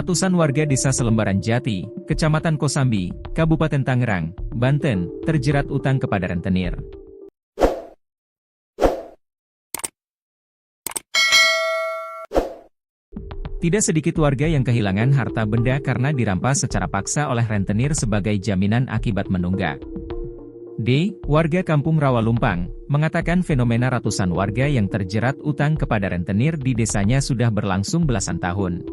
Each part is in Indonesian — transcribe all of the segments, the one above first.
Ratusan warga desa Selembaran Jati, Kecamatan Kosambi, Kabupaten Tangerang, Banten, terjerat utang kepada rentenir. Tidak sedikit warga yang kehilangan harta benda karena dirampas secara paksa oleh rentenir sebagai jaminan akibat menunggak. D. Warga Kampung Rawalumpang, mengatakan fenomena ratusan warga yang terjerat utang kepada rentenir di desanya sudah berlangsung belasan tahun.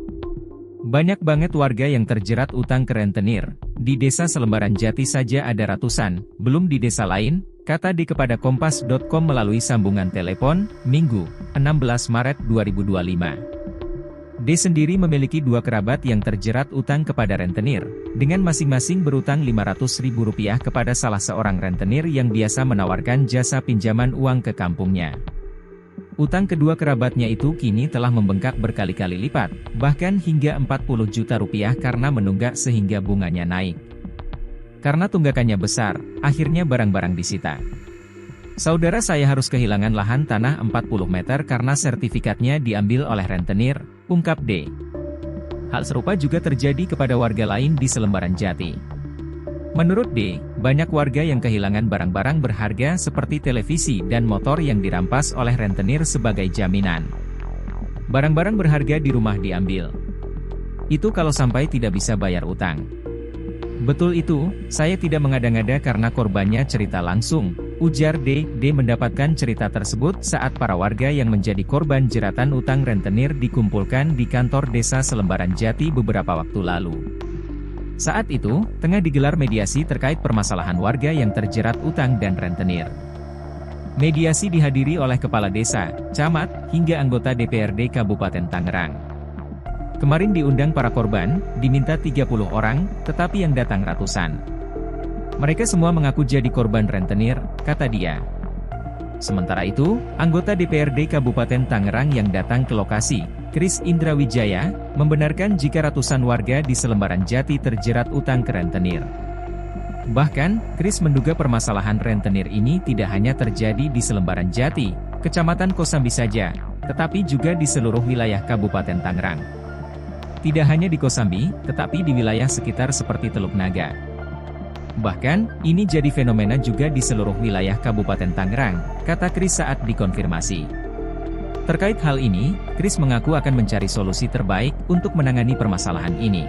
Banyak banget warga yang terjerat utang ke rentenir, di desa Selembaran Jati saja ada ratusan, belum di desa lain, kata D kepada Kompas.com melalui sambungan telepon, Minggu, 16 Maret 2025. D sendiri memiliki dua kerabat yang terjerat utang kepada rentenir, dengan masing-masing berutang Rp500.000 kepada salah seorang rentenir yang biasa menawarkan jasa pinjaman uang ke kampungnya. Utang kedua kerabatnya itu kini telah membengkak berkali-kali lipat, bahkan hingga Rp40 juta karena menunggak sehingga bunganya naik. Karena tunggakannya besar, akhirnya barang-barang disita. Saudara, saya harus kehilangan lahan tanah 40 meter karena sertifikatnya diambil oleh rentenir, ungkap D. Hal serupa juga terjadi kepada warga lain di Selembaran Jati. Menurut D, banyak warga yang kehilangan barang-barang berharga seperti televisi dan motor yang dirampas oleh rentenir sebagai jaminan. Barang-barang berharga di rumah diambil. Itu kalau sampai tidak bisa bayar utang. Betul itu, saya tidak mengada-ngada karena korbannya cerita langsung, ujar D. D mendapatkan cerita tersebut saat para warga yang menjadi korban jeratan utang rentenir dikumpulkan di kantor desa Selembaran Jati beberapa waktu lalu. Saat itu, tengah digelar mediasi terkait permasalahan warga yang terjerat utang dan rentenir. Mediasi dihadiri oleh kepala desa, camat, hingga anggota DPRD Kabupaten Tangerang. Kemarin diundang para korban, diminta 30 orang, tetapi yang datang ratusan. Mereka semua mengaku jadi korban rentenir, kata dia. Sementara itu, anggota DPRD Kabupaten Tangerang yang datang ke lokasi, Kris Indrawijaya, membenarkan jika ratusan warga di Selembaran Jati terjerat utang ke rentenir. Bahkan, Kris menduga permasalahan rentenir ini tidak hanya terjadi di Selembaran Jati, Kecamatan Kosambi saja, tetapi juga di seluruh wilayah Kabupaten Tangerang. Tidak hanya di Kosambi, tetapi di wilayah sekitar seperti Teluk Naga. Bahkan, ini jadi fenomena juga di seluruh wilayah Kabupaten Tangerang, kata Kris saat dikonfirmasi. Terkait hal ini, Kris mengaku akan mencari solusi terbaik untuk menangani permasalahan ini.